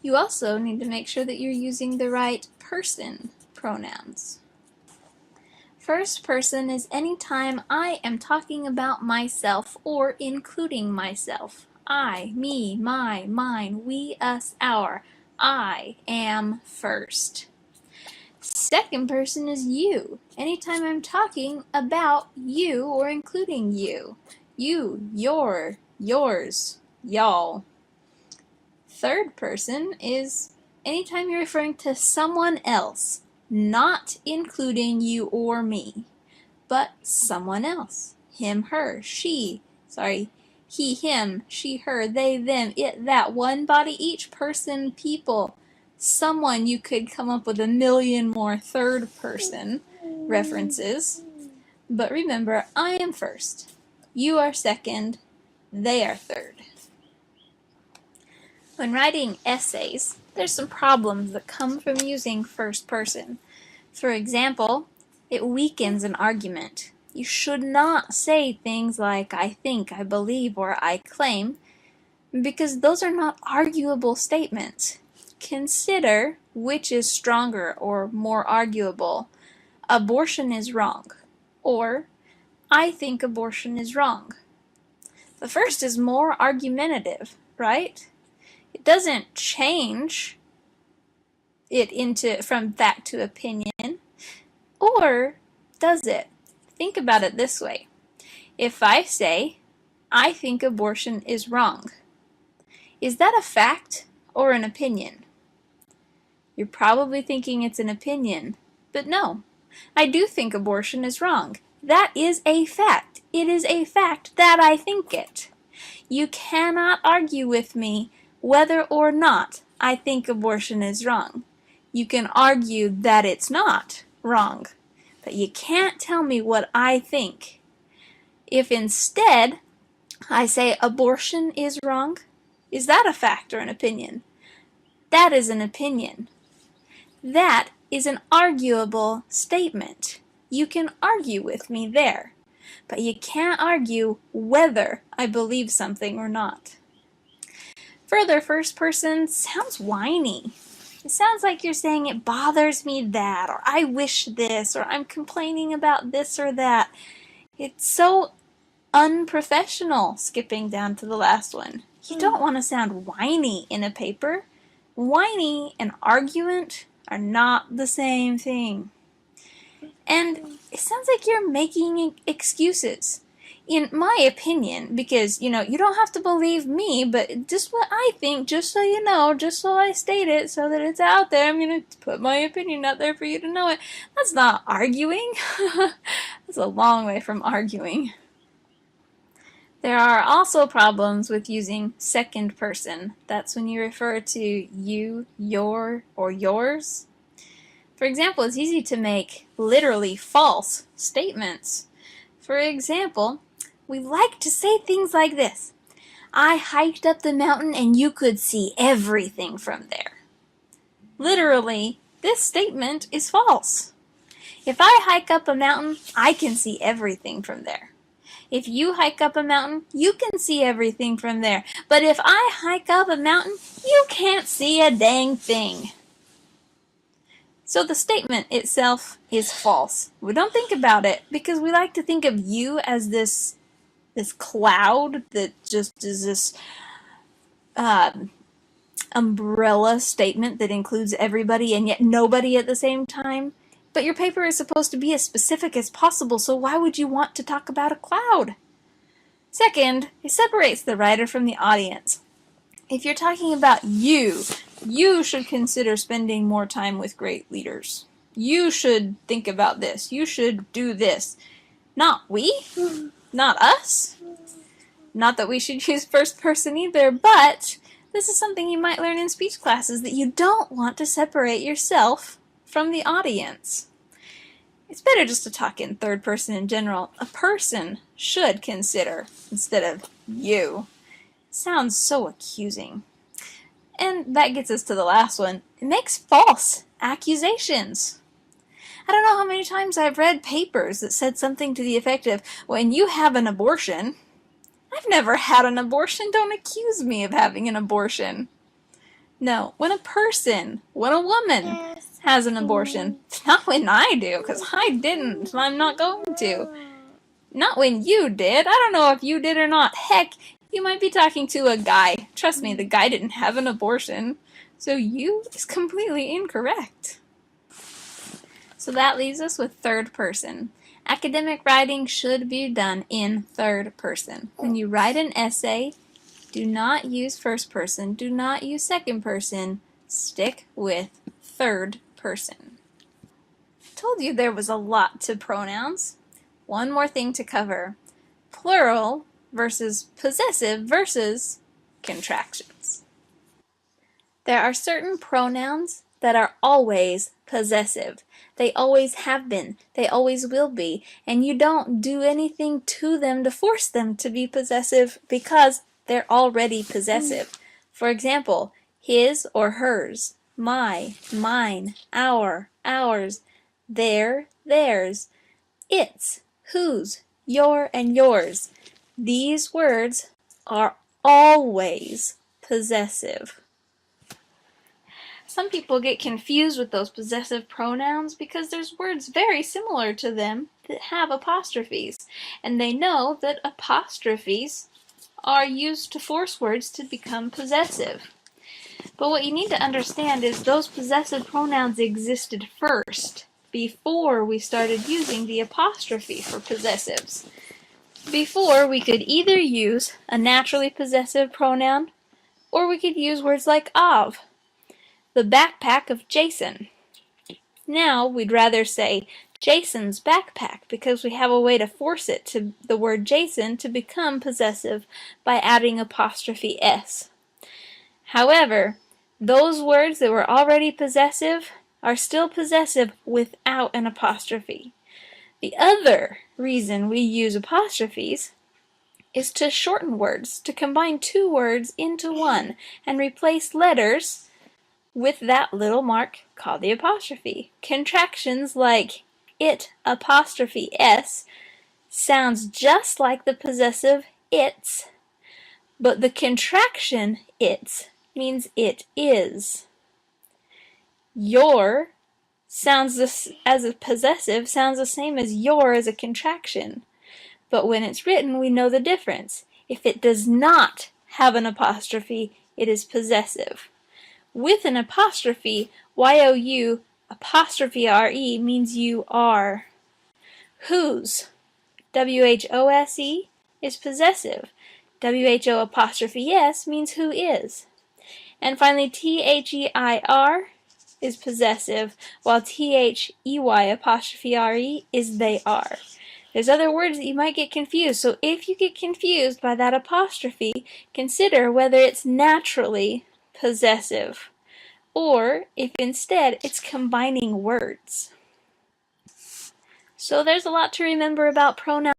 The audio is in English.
You also need to make sure that you're using the right person pronouns. First person is any time I am talking about myself or including myself. I, me, my, mine, we, us, our. I am first. Second person is you. Anytime I'm talking about you or including you. You, your, yours, y'all. Third person is anytime you're referring to someone else, not including you or me, but someone else. Him, her, he, him, she, her, they, them, it, that, one body, each, person, people, someone. You could come up with a million more third person references, but remember, I am first, you are second, they are third. When writing essays, there's some problems that come from using first person. For example, it weakens an argument. You should not say things like I think, I believe, or I claim, because those are not arguable statements. Consider which is stronger or more arguable. Abortion is wrong, or I think abortion is wrong. The first is more argumentative, right? It doesn't change it from fact to opinion, or does it? Think about it this way. If I say, I think abortion is wrong, is that a fact or an opinion? You're probably thinking it's an opinion, but no, I do think abortion is wrong. That is a fact. It is a fact that I think it. You cannot argue with me whether or not I think abortion is wrong. You can argue that it's not wrong, but you can't tell me what I think. If instead I say abortion is wrong, is that a fact or an opinion? That is an opinion. That is an arguable statement. You can argue with me there, but you can't argue whether I believe something or not. Further, first person sounds whiny. It sounds like you're saying it bothers me that, or I wish this, or I'm complaining about this or that. It's so unprofessional, skipping down to the last one. You don't want to sound whiny in a paper. Whiny and argument are not the same thing. And it sounds like you're making excuses. In my opinion, because, you don't have to believe me, but just what I think, just so you know, just so I state it, so that it's out there, I'm going to put my opinion out there for you to know it. That's not arguing. That's a long way from arguing. There are also problems with using second person. That's when you refer to you, your, or yours. For example, it's easy to make literally false statements. For example, we like to say things like this. I hiked up the mountain and you could see everything from there. Literally, this statement is false. If I hike up a mountain, I can see everything from there. If you hike up a mountain, you can see everything from there. But if I hike up a mountain, you can't see a dang thing. So the statement itself is false. We don't think about it because we like to think of you as this cloud that just is this umbrella statement that includes everybody and yet nobody at the same time. But your paper is supposed to be as specific as possible, so why would you want to talk about a cloud? Second, it separates the writer from the audience. If you're talking about you should consider spending more time with great leaders. You should think about this. You should do this. Not we. Not us. Not that we should use first person either, but this is something you might learn in speech classes, that you don't want to separate yourself from the audience. It's better just to talk in third person in general. A person should consider instead of you. It sounds so accusing. And that gets us to the last one. It makes false accusations. I don't know how many times I've read papers that said something to the effect of, when you have an abortion, I've never had an abortion, don't accuse me of having an abortion. No, when a woman has an abortion. Not when I do, because I didn't, and I'm not going to. Not when you did. I don't know if you did or not. Heck, you might be talking to a guy. Trust me, the guy didn't have an abortion. So you is completely incorrect. So that leaves us with third person. Academic writing should be done in third person. When you write an essay, do not use first person. Do not use second person. Stick with third person. I told you there was a lot to pronouns. One more thing to cover. Plural versus possessive versus contractions. There are certain pronouns that are always possessive. They always have been. They always will be. And you don't do anything to them to force them to be possessive because they're already possessive. For example, his or hers, my, mine, our, ours, their, theirs, its, whose, your, and yours. These words are always possessive. Some people get confused with those possessive pronouns because there's words very similar to them that have apostrophes, and they know that apostrophes are used to force words to become possessive. But what you need to understand is those possessive pronouns existed first, before we started using the apostrophe for possessives. Before, we could either use a naturally possessive pronoun, or we could use words like of. The backpack of Jason. Now we'd rather say Jason's backpack because we have a way to force it to the word Jason to become possessive by adding apostrophe s. However, those words that were already possessive are still possessive without an apostrophe. The other reason we use apostrophes is to shorten words, to combine two words into one and replace letters with that little mark called the apostrophe. Contractions like it apostrophe s sounds just like the possessive its, but the contraction its means it is. Your sounds as a possessive sounds the same as your as a contraction, but when it's written we know the difference. If it does not have an apostrophe, it is possessive. With an apostrophe, you apostrophe re means you are. Whose, whose, is possessive. Who apostrophe s means who is. And finally, their is possessive, while they apostrophe re is they are. There's other words that you might get confused, so if you get confused by that apostrophe, consider whether it's naturally possessive, or if instead it's combining words. So there's a lot to remember about pronouns.